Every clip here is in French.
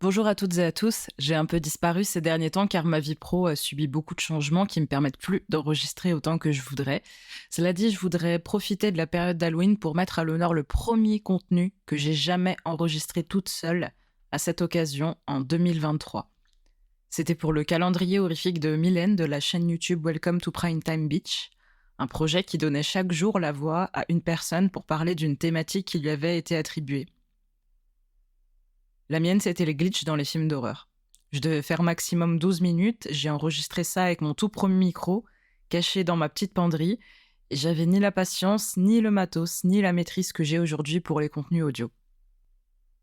Bonjour à toutes et à tous, j'ai un peu disparu ces derniers temps car ma vie pro a subi beaucoup de changements qui me permettent plus d'enregistrer autant que je voudrais. Cela dit, je voudrais profiter de la période d'Halloween pour mettre à l'honneur le premier contenu que j'ai jamais enregistré toute seule à cette occasion en 2023. C'était pour le calendrier horrifique de Mylène de la chaîne YouTube Welcome to Primetime Beach, un projet qui donnait chaque jour la voix à une personne pour parler d'une thématique qui lui avait été attribuée. La mienne, c'était les glitches dans les films d'horreur. Je devais faire maximum 12 minutes, j'ai enregistré ça avec mon tout premier micro, caché dans ma petite penderie, et j'avais ni la patience, ni le matos, ni la maîtrise que j'ai aujourd'hui pour les contenus audio.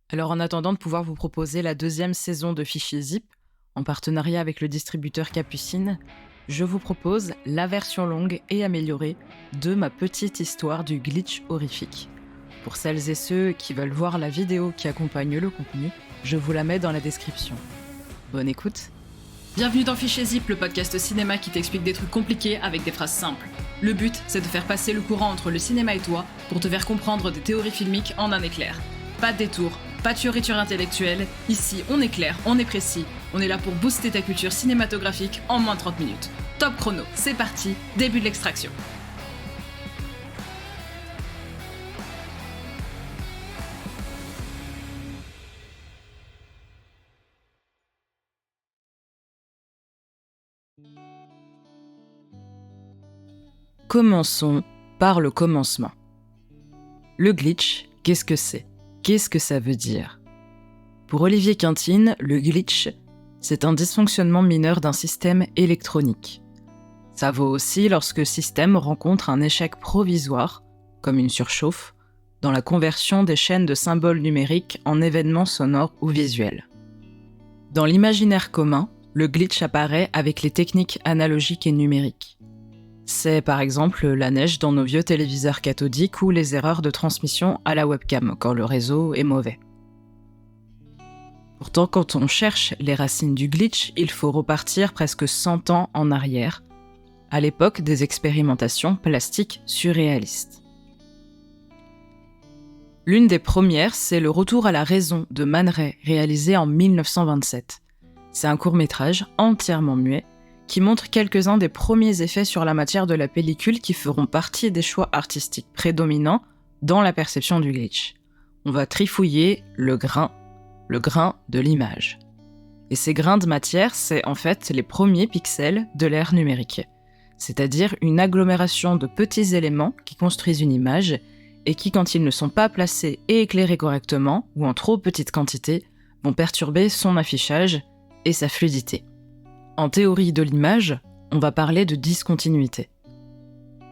Alors en attendant de pouvoir vous proposer la deuxième saison de Fichier Zip, en partenariat avec le distributeur Capucine, je vous propose la version longue et améliorée de ma petite histoire du glitch horrifique. Pour celles et ceux qui veulent voir la vidéo qui accompagne le contenu, je vous la mets dans la description. Bonne écoute. Bienvenue dans Fichier Zip, le podcast cinéma qui t'explique des trucs compliqués avec des phrases simples. Le but, c'est de faire passer le courant entre le cinéma et toi pour te faire comprendre des théories filmiques en un éclair. Pas de détour, pas de fioriture intellectuelle, ici on est clair, on est précis, on est là pour booster ta culture cinématographique en moins de 30 minutes. Top chrono, c'est parti, début de l'extraction. Commençons par le commencement. Le glitch, qu'est-ce que c'est ? Qu'est-ce que ça veut dire ? Pour Olivier Quintine, le glitch, c'est un dysfonctionnement mineur d'un système électronique. Ça vaut aussi lorsque le système rencontre un échec provisoire, comme une surchauffe, dans la conversion des chaînes de symboles numériques en événements sonores ou visuels. Dans l'imaginaire commun, le glitch apparaît avec les techniques analogiques et numériques. C'est par exemple la neige dans nos vieux téléviseurs cathodiques ou les erreurs de transmission à la webcam quand le réseau est mauvais. Pourtant, quand on cherche les racines du glitch, il faut repartir presque 100 ans en arrière, à l'époque des expérimentations plastiques surréalistes. L'une des premières, c'est le Retour à la raison de Man Ray, réalisé en 1927. C'est un court-métrage entièrement muet qui montre quelques-uns des premiers effets sur la matière de la pellicule qui feront partie des choix artistiques prédominants dans la perception du glitch. On va trifouiller le grain de l'image. Et ces grains de matière, c'est en fait les premiers pixels de l'ère numérique, c'est-à-dire une agglomération de petits éléments qui construisent une image et qui, quand ils ne sont pas placés et éclairés correctement, ou en trop petite quantité, vont perturber son affichage et sa fluidité. En théorie de l'image, on va parler de discontinuité.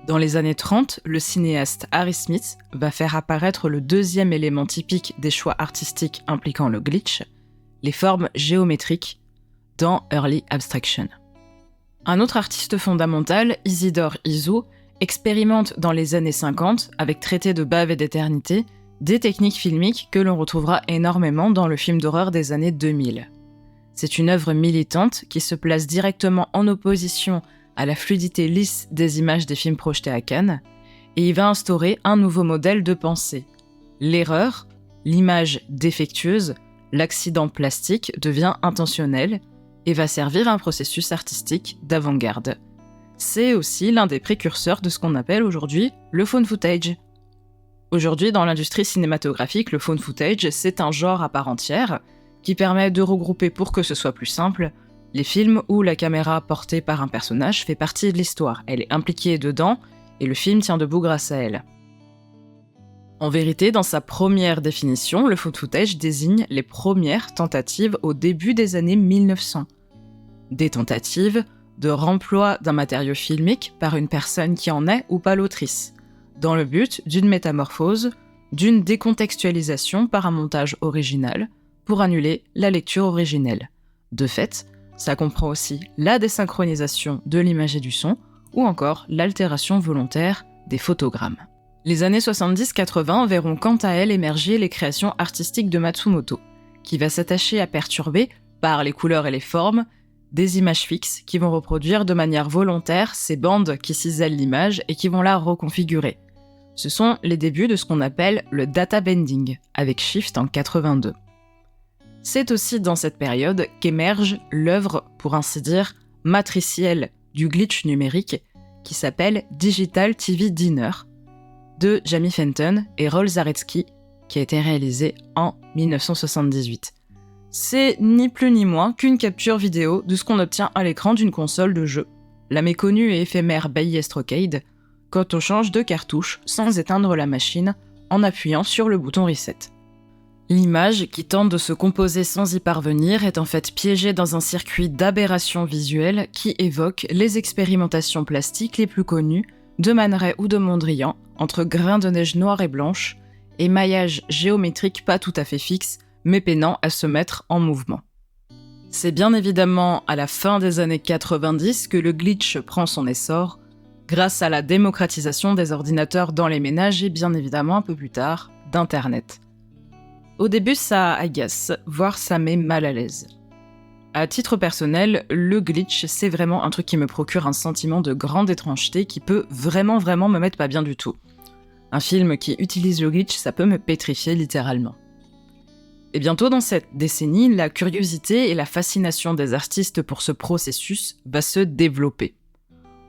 Dans les années 30, le cinéaste Harry Smith va faire apparaître le deuxième élément typique des choix artistiques impliquant le glitch, les formes géométriques, dans Early Abstraction. Un autre artiste fondamental, Isidore Isou, expérimente dans les années 50, avec Traité de bave et d'éternité, des techniques filmiques que l'on retrouvera énormément dans le film d'horreur des années 2000. C'est une œuvre militante qui se place directement en opposition à la fluidité lisse des images des films projetés à Cannes, et il va instaurer un nouveau modèle de pensée. L'erreur, l'image défectueuse, l'accident plastique devient intentionnel et va servir à un processus artistique d'avant-garde. C'est aussi l'un des précurseurs de ce qu'on appelle aujourd'hui le found footage. Aujourd'hui, dans l'industrie cinématographique, le found footage, c'est un genre à part entière, qui permet de regrouper, pour que ce soit plus simple, les films où la caméra portée par un personnage fait partie de l'histoire. Elle est impliquée dedans, et le film tient debout grâce à elle. En vérité, dans sa première définition, le found footage désigne les premières tentatives au début des années 1900. Des tentatives de remploi d'un matériau filmique par une personne qui en est ou pas l'autrice, dans le but d'une métamorphose, d'une décontextualisation par un montage original, pour annuler la lecture originelle. De fait, ça comprend aussi la désynchronisation de l'image et du son, ou encore l'altération volontaire des photogrammes. Les années 70-80 verront quant à elles émerger les créations artistiques de Matsumoto, qui va s'attacher à perturber, par les couleurs et les formes, des images fixes qui vont reproduire de manière volontaire ces bandes qui cisèlent l'image et qui vont la reconfigurer. Ce sont les débuts de ce qu'on appelle le data bending, avec Shift en 82. C'est aussi dans cette période qu'émerge l'œuvre, pour ainsi dire, matricielle du glitch numérique qui s'appelle Digital TV Dinner de Jamie Fenton et Rolf Zaretsky, qui a été réalisé en 1978. C'est ni plus ni moins qu'une capture vidéo de ce qu'on obtient à l'écran d'une console de jeu, la méconnue et éphémère Bailly Estrocade, quand on change de cartouche sans éteindre la machine en appuyant sur le bouton reset. L'image, qui tente de se composer sans y parvenir, est en fait piégée dans un circuit d'aberrations visuelles qui évoque les expérimentations plastiques les plus connues de Man Ray ou de Mondrian, entre grains de neige noire et blanche, et maillage géométrique pas tout à fait fixe, mais peinant à se mettre en mouvement. C'est bien évidemment à la fin des années 90 que le glitch prend son essor, grâce à la démocratisation des ordinateurs dans les ménages et bien évidemment un peu plus tard, d'Internet. Au début, ça agace, voire ça met mal à l'aise. À titre personnel, le glitch, c'est vraiment un truc qui me procure un sentiment de grande étrangeté qui peut vraiment me mettre pas bien du tout. Un film qui utilise le glitch, ça peut me pétrifier littéralement. Et bientôt dans cette décennie, la curiosité et la fascination des artistes pour ce processus va se développer.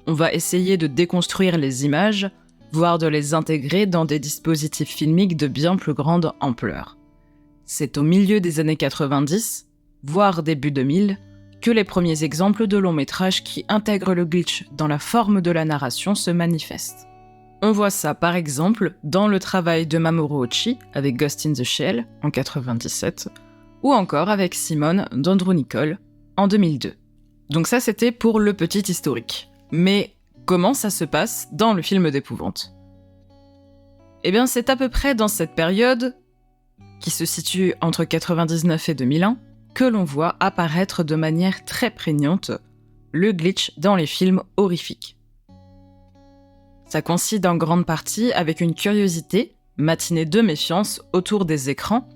On va essayer de déconstruire les images, voire de les intégrer dans des dispositifs filmiques de bien plus grande ampleur. C'est au milieu des années 90, voire début 2000, que les premiers exemples de longs métrages qui intègrent le glitch dans la forme de la narration se manifestent. On voit ça par exemple dans le travail de Mamoru Oshii avec Ghost in the Shell en 97, ou encore avec Simone d'Andrew Niccol en 2002. Donc ça c'était pour le petit historique. Mais comment ça se passe dans le film d'épouvante ? Eh bien c'est à peu près dans cette période, qui se situe entre 99 et 2001, que l'on voit apparaître de manière très prégnante le glitch dans les films horrifiques. Ça coïncide en grande partie avec une curiosité, matinée de méfiance autour des écrans,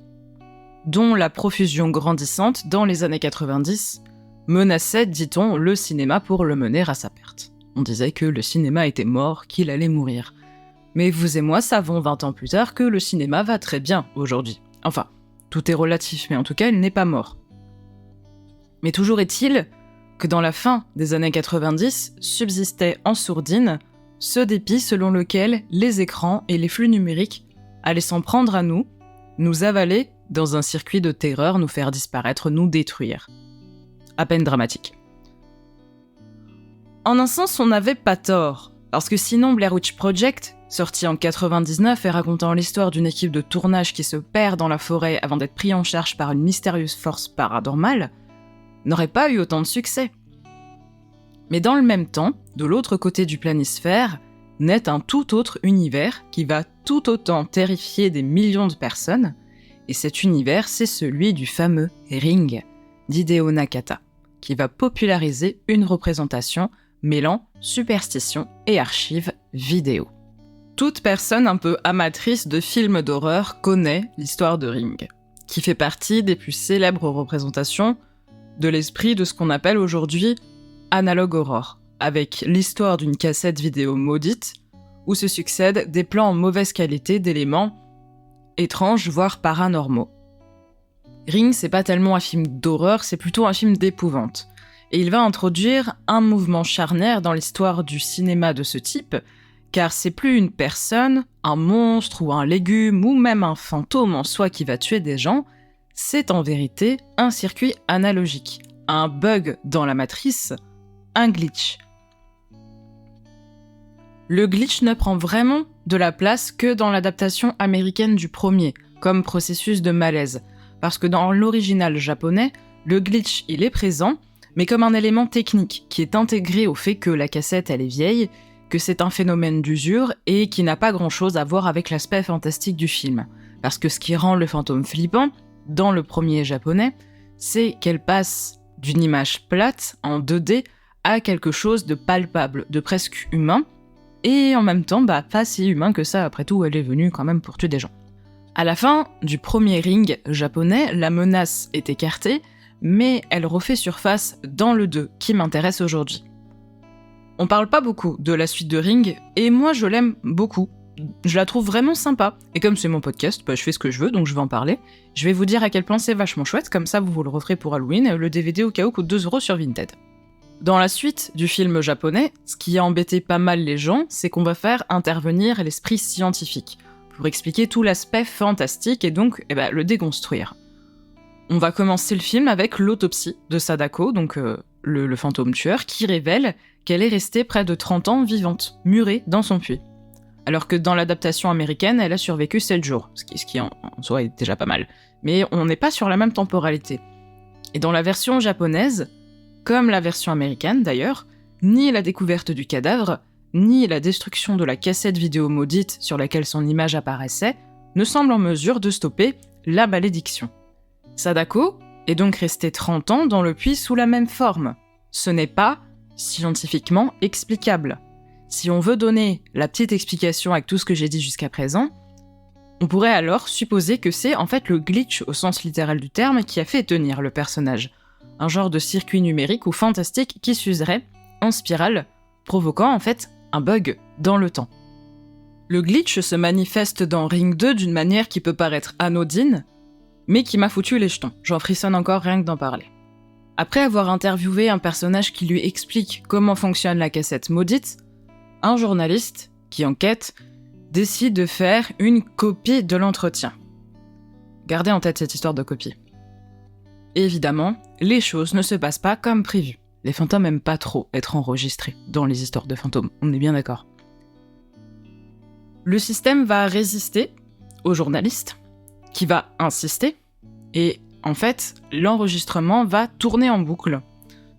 dont la profusion grandissante dans les années 90 menaçait, dit-on, le cinéma pour le mener à sa perte. On disait que le cinéma était mort, qu'il allait mourir. Mais vous et moi savons 20 ans plus tard que le cinéma va très bien aujourd'hui. Enfin, tout est relatif, mais en tout cas, il n'est pas mort. Mais toujours est-il que dans la fin des années 90, subsistait en sourdine ce dépit selon lequel les écrans et les flux numériques allaient s'en prendre à nous, nous avaler dans un circuit de terreur, nous faire disparaître, nous détruire. À peine dramatique. En un sens, on n'avait pas tort, parce que sinon Blair Witch Project, sorti en 99 et racontant l'histoire d'une équipe de tournage qui se perd dans la forêt avant d'être pris en charge par une mystérieuse force paranormale, n'aurait pas eu autant de succès. Mais dans le même temps, de l'autre côté du planisphère, naît un tout autre univers qui va tout autant terrifier des millions de personnes, et cet univers, c'est celui du fameux Ring d'Hideo Nakata, qui va populariser une représentation mêlant superstition et archives vidéo. Toute personne un peu amatrice de films d'horreur connaît l'histoire de Ring, qui fait partie des plus célèbres représentations de l'esprit de ce qu'on appelle aujourd'hui Analog Horror, avec l'histoire d'une cassette vidéo maudite où se succèdent des plans en mauvaise qualité d'éléments étranges, voire paranormaux. Ring, c'est pas tellement un film d'horreur, c'est plutôt un film d'épouvante. Et il va introduire un mouvement charnière dans l'histoire du cinéma de ce type, car c'est plus une personne, un monstre ou un légume ou même un fantôme en soi qui va tuer des gens, c'est en vérité un circuit analogique, un bug dans la matrice, un glitch. Le glitch ne prend vraiment de la place que dans l'adaptation américaine du premier, comme processus de malaise, parce que dans l'original japonais, le glitch il est présent, mais comme un élément technique qui est intégré au fait que la cassette elle est vieille, que c'est un phénomène d'usure et qui n'a pas grand-chose à voir avec l'aspect fantastique du film. Parce que ce qui rend le fantôme flippant, dans le premier japonais, c'est qu'elle passe d'une image plate, en 2D, à quelque chose de palpable, de presque humain, et en même temps, pas si humain que ça, après tout, elle est venue quand même pour tuer des gens. À la fin du premier Ring japonais, la menace est écartée, mais elle refait surface dans le 2, qui m'intéresse aujourd'hui. On parle pas beaucoup de la suite de Ring, et moi je l'aime beaucoup, je la trouve vraiment sympa. Et comme c'est mon podcast, je fais ce que je veux, donc je vais en parler. Je vais vous dire à quel point c'est vachement chouette, comme ça vous le referez pour Halloween. Le DVD au cas où coûte 2€ sur Vinted. Dans la suite du film japonais, ce qui a embêté pas mal les gens, c'est qu'on va faire intervenir l'esprit scientifique, pour expliquer tout l'aspect fantastique et donc le déconstruire. On va commencer le film avec l'autopsie de Sadako, donc le fantôme tueur, qui révèle qu'elle est restée près de 30 ans vivante, murée dans son puits. Alors que dans l'adaptation américaine, elle a survécu 7 jours, ce qui en soi est déjà pas mal. Mais on n'est pas sur la même temporalité. Et dans la version japonaise, comme la version américaine d'ailleurs, ni la découverte du cadavre, ni la destruction de la cassette vidéo maudite sur laquelle son image apparaissait, ne semblent en mesure de stopper la malédiction. Sadako est donc restée 30 ans dans le puits sous la même forme. Ce n'est pas scientifiquement explicable. Si on veut donner la petite explication avec tout ce que j'ai dit jusqu'à présent, on pourrait alors supposer que c'est en fait le glitch au sens littéral du terme qui a fait tenir le personnage. Un genre de circuit numérique ou fantastique qui s'userait en spirale, provoquant en fait un bug dans le temps. Le glitch se manifeste dans Ring 2 d'une manière qui peut paraître anodine, mais qui m'a foutu les jetons. J'en frissonne encore rien que d'en parler. Après avoir interviewé un personnage qui lui explique comment fonctionne la cassette maudite, un journaliste, qui enquête, décide de faire une copie de l'entretien. Gardez en tête cette histoire de copie. Évidemment, les choses ne se passent pas comme prévu. Les fantômes aiment pas trop être enregistrés dans les histoires de fantômes, on est bien d'accord. Le système va résister au journaliste, qui va insister, et en fait, l'enregistrement va tourner en boucle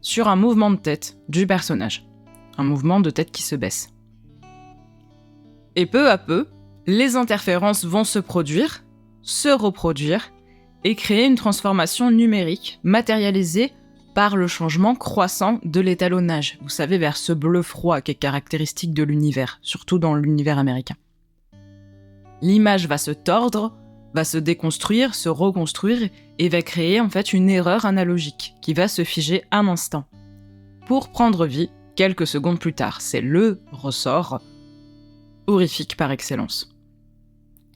sur un mouvement de tête du personnage. Un mouvement de tête qui se baisse. Et peu à peu, les interférences vont se produire, se reproduire, et créer une transformation numérique matérialisée par le changement croissant de l'étalonnage. Vous savez, vers ce bleu froid qui est caractéristique de l'univers, surtout dans l'univers américain. L'image va se tordre, va se déconstruire, se reconstruire, et va créer en fait une erreur analogique qui va se figer un instant, pour prendre vie quelques secondes plus tard. C'est le ressort horrifique par excellence.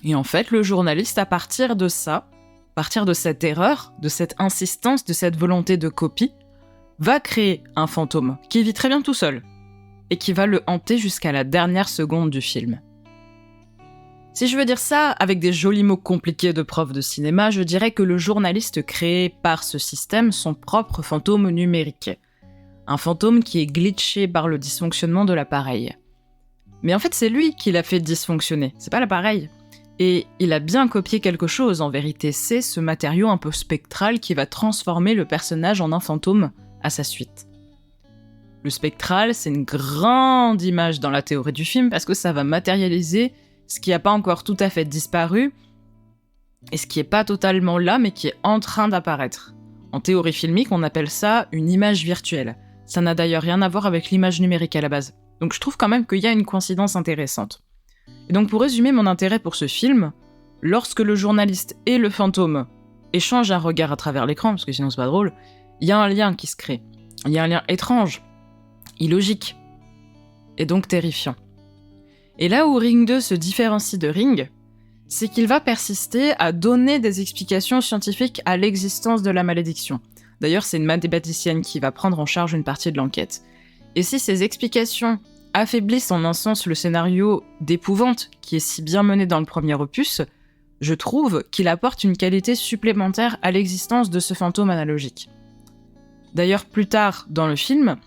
Et en fait, le journaliste, à partir de cette erreur, de cette insistance, de cette volonté de copie, va créer un fantôme qui vit très bien tout seul, et qui va le hanter jusqu'à la dernière seconde du film. Si je veux dire ça avec des jolis mots compliqués de prof de cinéma, je dirais que le journaliste crée par ce système son propre fantôme numérique. Un fantôme qui est glitché par le dysfonctionnement de l'appareil. Mais en fait, c'est lui qui l'a fait dysfonctionner, c'est pas l'appareil. Et il a bien copié quelque chose, en vérité, c'est ce matériau un peu spectral qui va transformer le personnage en un fantôme à sa suite. Le spectral, c'est une grande image dans la théorie du film parce que ça va matérialiser ce qui n'a pas encore tout à fait disparu et ce qui n'est pas totalement là mais qui est en train d'apparaître. En théorie filmique, on appelle ça une image virtuelle. Ça n'a d'ailleurs rien à voir avec l'image numérique à la base. Donc je trouve quand même qu'il y a une coïncidence intéressante. Et donc pour résumer mon intérêt pour ce film, lorsque le journaliste et le fantôme échangent un regard à travers l'écran, parce que sinon c'est pas drôle, il y a un lien qui se crée. Il y a un lien étrange, illogique, et donc terrifiant. Et là où Ring 2 se différencie de Ring, c'est qu'il va persister à donner des explications scientifiques à l'existence de la malédiction. D'ailleurs, c'est une mathématicienne qui va prendre en charge une partie de l'enquête. Et si ces explications affaiblissent en un sens le scénario d'épouvante qui est si bien mené dans le premier opus, je trouve qu'il apporte une qualité supplémentaire à l'existence de ce fantôme analogique. D'ailleurs, plus tard dans le film,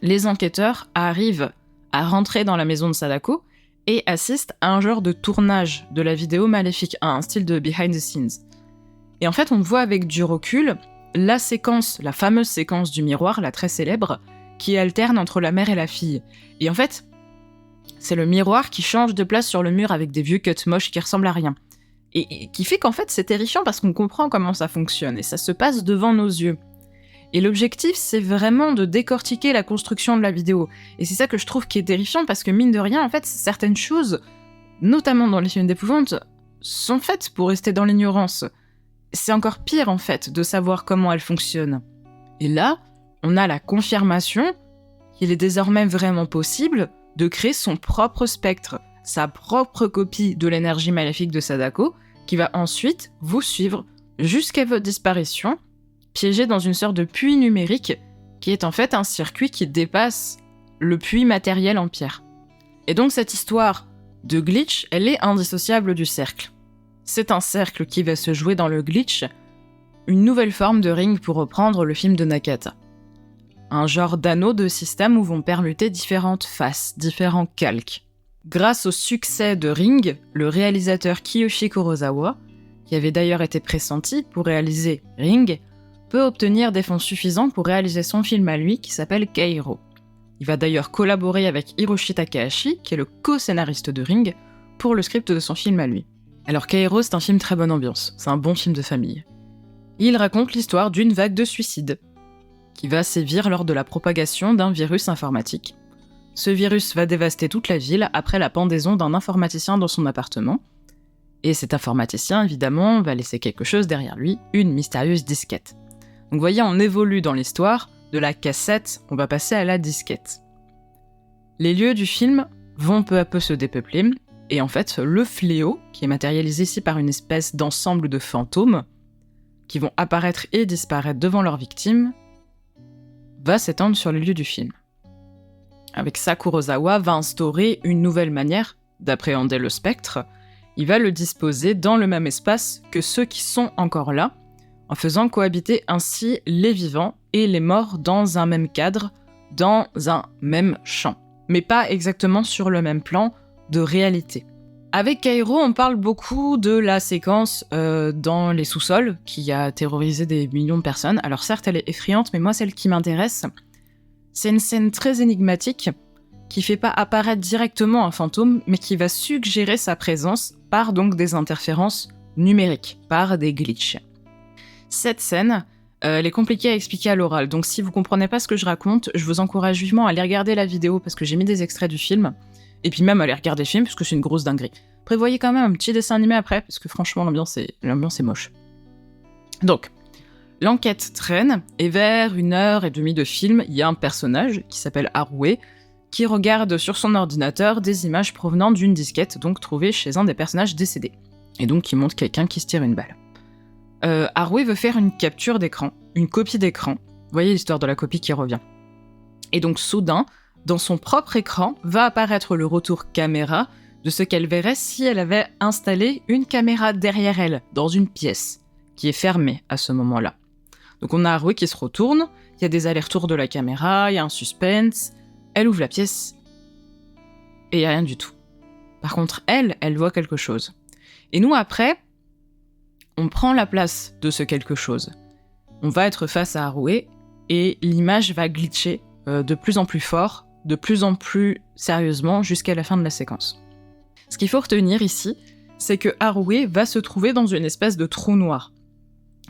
les enquêteurs arrivent à rentrer dans la maison de Sadako et assistent à un genre de tournage de la vidéo maléfique, à un style de behind the scenes. Et en fait, on voit avec du recul la fameuse séquence du miroir, la très célèbre, qui alterne entre la mère et la fille. Et en fait, c'est le miroir qui change de place sur le mur avec des vieux cuts moches qui ressemblent à rien. Et qui fait qu'en fait, c'est terrifiant parce qu'on comprend comment ça fonctionne, et ça se passe devant nos yeux. Et l'objectif, c'est vraiment de décortiquer la construction de la vidéo. Et c'est ça que je trouve qui est terrifiant, parce que mine de rien, en fait, certaines choses, notamment dans les films d'épouvante, sont faites pour rester dans l'ignorance. C'est encore pire, en fait, de savoir comment elles fonctionnent. Et là, on a la confirmation qu'il est désormais vraiment possible de créer son propre spectre. sa propre copie de l'énergie maléfique de Sadako, qui va ensuite vous suivre jusqu'à votre disparition, piégé dans une sorte de puits numérique, qui est en fait un circuit qui dépasse le puits matériel en pierre. Et donc cette histoire de glitch, elle est indissociable du cercle. C'est un cercle qui va se jouer dans le glitch, une nouvelle forme de ring pour reprendre le film de Nakata. Un genre d'anneau de système où vont permuter différentes faces, différents calques. Grâce au succès de Ring, le réalisateur Kiyoshi Kurosawa, qui avait d'ailleurs été pressenti pour réaliser Ring, peut obtenir des fonds suffisants pour réaliser son film à lui qui s'appelle Kairo. Il va d'ailleurs collaborer avec Hiroshi Takahashi, qui est le co-scénariste de Ring, pour le script de son film à lui. Alors Kairo, c'est un film très bonne ambiance, c'est un bon film de famille. Il raconte l'histoire d'une vague de suicides, qui va sévir lors de la propagation d'un virus informatique. Ce virus va dévaster toute la ville après la pendaison d'un informaticien dans son appartement. Et cet informaticien, évidemment, va laisser quelque chose derrière lui, une mystérieuse disquette. Donc vous voyez, on évolue dans l'histoire, de la cassette, on va passer à la disquette. Les lieux du film vont peu à peu se dépeupler, et en fait, le fléau, qui est matérialisé ici par une espèce d'ensemble de fantômes, qui vont apparaître et disparaître devant leurs victimes, va s'étendre sur les lieux du film. Avec ça, Kurosawa va instaurer une nouvelle manière d'appréhender le spectre. Il va le disposer dans le même espace que ceux qui sont encore là, en faisant cohabiter ainsi les vivants et les morts dans un même cadre, dans un même champ, mais pas exactement sur le même plan de réalité. Avec Kairo, on parle beaucoup de la séquence dans les sous-sols, qui a terrorisé des millions de personnes. Alors certes, elle est effrayante, mais moi, celle qui m'intéresse, c'est une scène très énigmatique, qui fait pas apparaître directement un fantôme, mais qui va suggérer sa présence par donc des interférences numériques, par des glitches. Cette scène, elle est compliquée à expliquer à l'oral, donc si vous comprenez pas ce que je raconte, je vous encourage vivement à aller regarder la vidéo, parce que j'ai mis des extraits du film, et puis même aller regarder le film, parce que c'est une grosse dinguerie. Prévoyez quand même un petit dessin animé après, parce que franchement, l'ambiance est moche. Donc, l'enquête traîne, et vers 1h30 de film, il y a un personnage qui s'appelle Harué, qui regarde sur son ordinateur des images provenant d'une disquette, donc trouvée chez un des personnages décédés. Et donc qui montre quelqu'un qui se tire une balle. Harué veut faire une capture d'écran, une copie d'écran. Vous voyez l'histoire de la copie qui revient. Et donc soudain, dans son propre écran, va apparaître le retour caméra de ce qu'elle verrait si elle avait installé une caméra derrière elle, dans une pièce, qui est fermée à ce moment-là. Donc on a Harué qui se retourne, il y a des allers-retours de la caméra, il y a un suspense, elle ouvre la pièce, et il n'y a rien du tout. Par contre, elle voit quelque chose. Et nous, après, on prend la place de ce quelque chose. On va être face à Harué, et l'image va glitcher de plus en plus fort, de plus en plus sérieusement, jusqu'à la fin de la séquence. Ce qu'il faut retenir ici, c'est que Harué va se trouver dans une espèce de trou noir.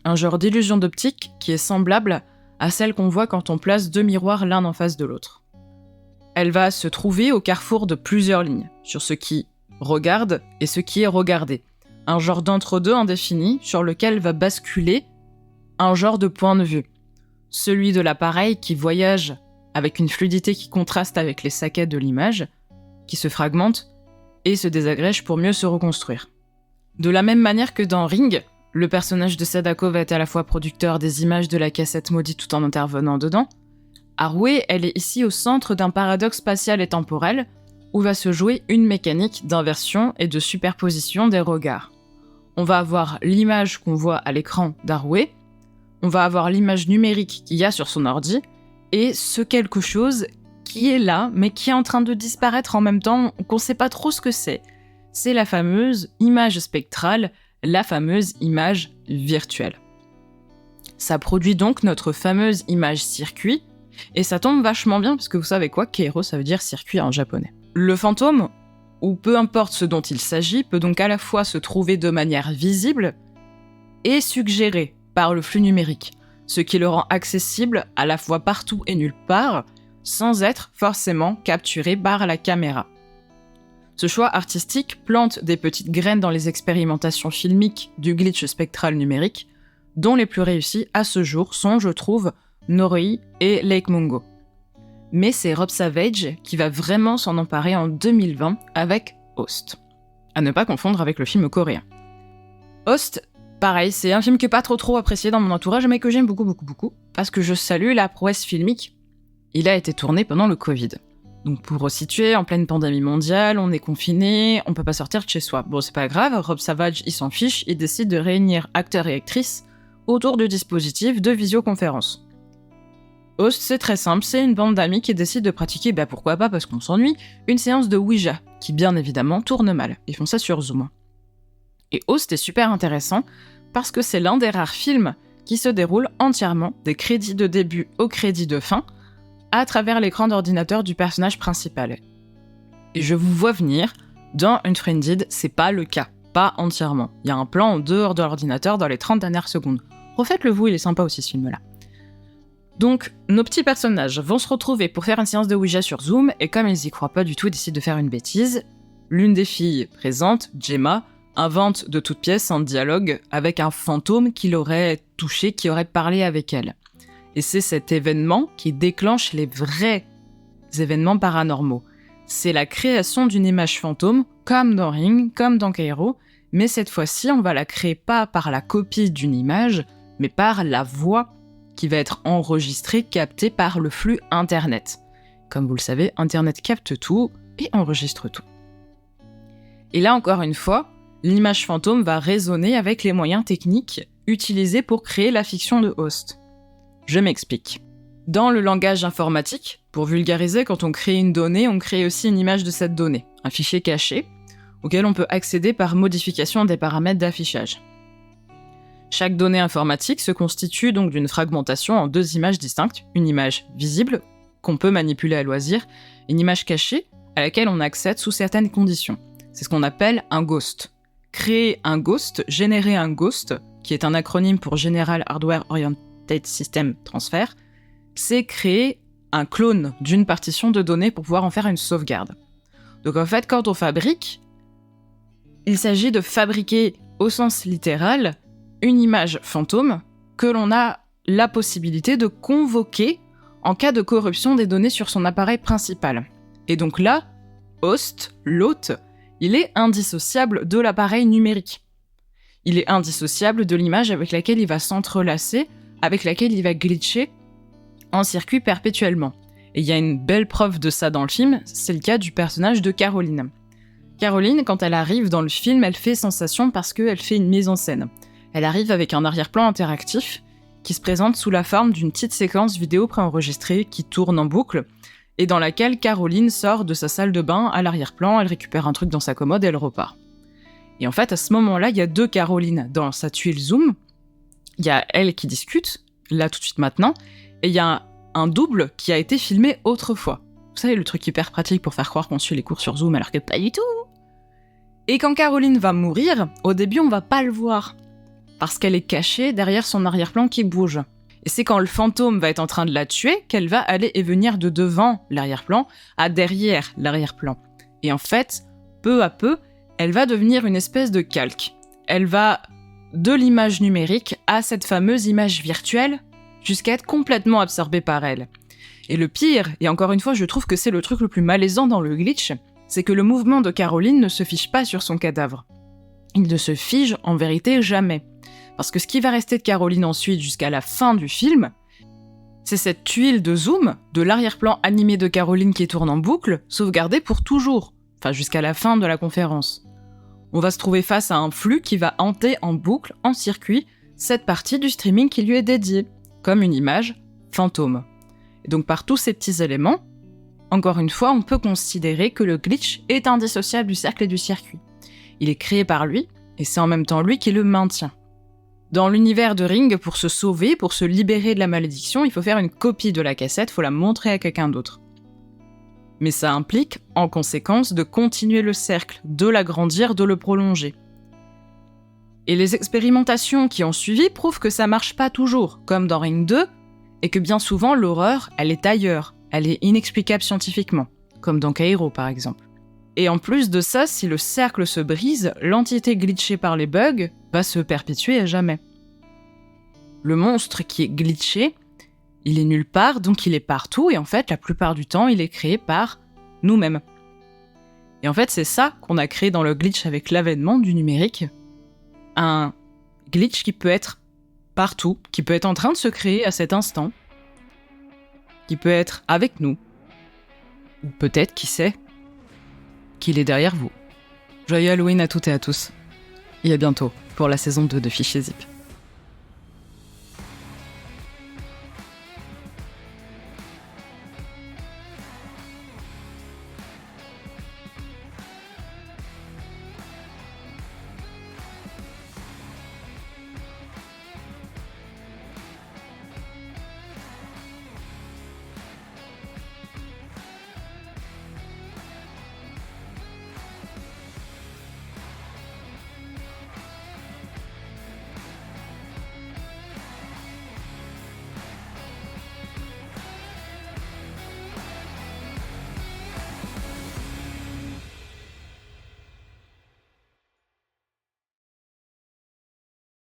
Un genre d'illusion d'optique qui est semblable à celle qu'on voit quand on place deux miroirs l'un en face de l'autre. Elle va se trouver au carrefour de plusieurs lignes, sur ce qui regarde et ce qui est regardé. Un genre d'entre-deux indéfini sur lequel va basculer un genre de point de vue. Celui de l'appareil qui voyage avec une fluidité qui contraste avec les saccades de l'image, qui se fragmente et se désagrège pour mieux se reconstruire. De la même manière que dans Ring, le personnage de Sadako va être à la fois producteur des images de la cassette maudite tout en intervenant dedans, Harué, elle est ici au centre d'un paradoxe spatial et temporel où va se jouer une mécanique d'inversion et de superposition des regards. On va avoir l'image qu'on voit à l'écran d'Harué, on va avoir l'image numérique qu'il y a sur son ordi, et ce quelque chose qui est là, mais qui est en train de disparaître en même temps, qu'on ne sait pas trop ce que c'est. C'est la fameuse image spectrale, la fameuse image virtuelle. Ça produit donc notre fameuse image circuit, et ça tombe vachement bien, parce que vous savez quoi, Kairo, ça veut dire circuit en japonais. Le fantôme, ou peu importe ce dont il s'agit, peut donc à la fois se trouver de manière visible et suggéré par le flux numérique, ce qui le rend accessible à la fois partout et nulle part, sans être forcément capturé par la caméra. Ce choix artistique plante des petites graines dans les expérimentations filmiques du glitch spectral numérique, dont les plus réussis à ce jour sont, je trouve, Noroi et Lake Mungo. Mais c'est Rob Savage qui va vraiment s'en emparer en 2020 avec Host. À ne pas confondre avec le film coréen. Host, pareil, c'est un film qui est pas trop apprécié dans mon entourage, mais que j'aime beaucoup, parce que je salue la prouesse filmique. Il a été tourné pendant le Covid. Donc pour resituer, en pleine pandémie mondiale, on est confiné, on peut pas sortir de chez soi. Bon, c'est pas grave, Rob Savage, il s'en fiche, il décide de réunir acteurs et actrices autour du dispositif de visioconférence. Host, c'est très simple, c'est une bande d'amis qui décide de pratiquer, pourquoi pas parce qu'on s'ennuie, une séance de Ouija, qui bien évidemment tourne mal. Ils font ça sur Zoom. Et Host est super intéressant parce que c'est l'un des rares films qui se déroule entièrement des crédits de début aux crédits de fin à travers l'écran d'ordinateur du personnage principal. Et je vous vois venir, dans Unfriended, c'est pas le cas, pas entièrement. Il y a un plan en dehors de l'ordinateur dans les 30 dernières secondes. Refaites-le vous, il est sympa aussi ce film-là. Donc, nos petits personnages vont se retrouver pour faire une séance de Ouija sur Zoom, et comme ils y croient pas du tout, ils décident de faire une bêtise. L'une des filles présentes, Gemma, invente de toutes pièces un dialogue avec un fantôme qui l'aurait touché, qui aurait parlé avec elle. Et c'est cet événement qui déclenche les vrais événements paranormaux. C'est la création d'une image fantôme, comme dans Ring, comme dans Kairo, mais cette fois-ci, on va la créer pas par la copie d'une image, mais par la voix qui va être enregistrée, captée par le flux Internet. Comme vous le savez, Internet capte tout et enregistre tout. Et là, encore une fois, l'image fantôme va résonner avec les moyens techniques utilisés pour créer la fiction de Host. Je m'explique. Dans le langage informatique, pour vulgariser, quand on crée une donnée, on crée aussi une image de cette donnée, un fichier caché, auquel on peut accéder par modification des paramètres d'affichage. Chaque donnée informatique se constitue donc d'une fragmentation en deux images distinctes, une image visible, qu'on peut manipuler à loisir, et une image cachée, à laquelle on accède sous certaines conditions. C'est ce qu'on appelle un ghost. Créer un ghost, générer un ghost, qui est un acronyme pour General Hardware Oriented System Transfer, c'est créer un clone d'une partition de données pour pouvoir en faire une sauvegarde. Donc en fait, quand on fabrique, il s'agit de fabriquer, au sens littéral, une image fantôme que l'on a la possibilité de convoquer en cas de corruption des données sur son appareil principal. Et donc là, Host, l'hôte, il est indissociable de l'appareil numérique. Il est indissociable de l'image avec laquelle il va s'entrelacer, avec laquelle il va glitcher en circuit perpétuellement. Et il y a une belle preuve de ça dans le film, c'est le cas du personnage de Caroline. Caroline, quand elle arrive dans le film, elle fait sensation parce qu'elle fait une mise en scène. Elle arrive avec un arrière-plan interactif qui se présente sous la forme d'une petite séquence vidéo préenregistrée qui tourne en boucle et dans laquelle Caroline sort de sa salle de bain à l'arrière-plan, elle récupère un truc dans sa commode et elle repart. Et en fait, à ce moment-là, il y a deux Carolines dans sa tuile Zoom. Il y a elle qui discute, là tout de suite maintenant, et il y a un double qui a été filmé autrefois. Vous savez, le truc hyper pratique pour faire croire qu'on suit les cours sur Zoom alors que pas du tout. Et quand Caroline va mourir, au début on va pas le voir, parce qu'elle est cachée derrière son arrière-plan qui bouge. Et c'est quand le fantôme va être en train de la tuer qu'elle va aller et venir de devant l'arrière-plan à derrière l'arrière-plan. Et en fait, peu à peu, elle va devenir une espèce de calque. Elle va de l'image numérique à cette fameuse image virtuelle, jusqu'à être complètement absorbée par elle. Et le pire, et encore une fois je trouve que c'est le truc le plus malaisant dans le glitch, c'est que le mouvement de Caroline ne se fige pas sur son cadavre. Il ne se fige en vérité jamais. Parce que ce qui va rester de Caroline ensuite jusqu'à la fin du film, c'est cette tuile de zoom de l'arrière-plan animé de Caroline qui tourne en boucle, sauvegardée pour toujours, enfin jusqu'à la fin de la conférence. On va se trouver face à un flux qui va hanter en boucle, en circuit, cette partie du streaming qui lui est dédiée, comme une image fantôme. Et donc par tous ces petits éléments, encore une fois, on peut considérer que le glitch est indissociable du cercle et du circuit. Il est créé par lui, et c'est en même temps lui qui le maintient. Dans l'univers de Ring, pour se sauver, pour se libérer de la malédiction, il faut faire une copie de la cassette, il faut la montrer à quelqu'un d'autre. Mais ça implique, en conséquence, de continuer le cercle, de l'agrandir, de le prolonger. Et les expérimentations qui ont suivi prouvent que ça marche pas toujours, comme dans Ring 2, et que bien souvent l'horreur, elle est ailleurs, elle est inexplicable scientifiquement, comme dans Kairo par exemple. Et en plus de ça, si le cercle se brise, l'entité glitchée par les bugs va se perpétuer à jamais. Le monstre qui est glitché, il est nulle part, donc il est partout, et en fait, la plupart du temps, il est créé par nous-mêmes. Et en fait, c'est ça qu'on a créé dans le glitch avec l'avènement du numérique. Un glitch qui peut être partout, qui peut être en train de se créer à cet instant, qui peut être avec nous, ou peut-être, qui sait, qu'il est derrière vous. Joyeux Halloween à toutes et à tous, et à bientôt pour la saison 2 de Fichier Zip.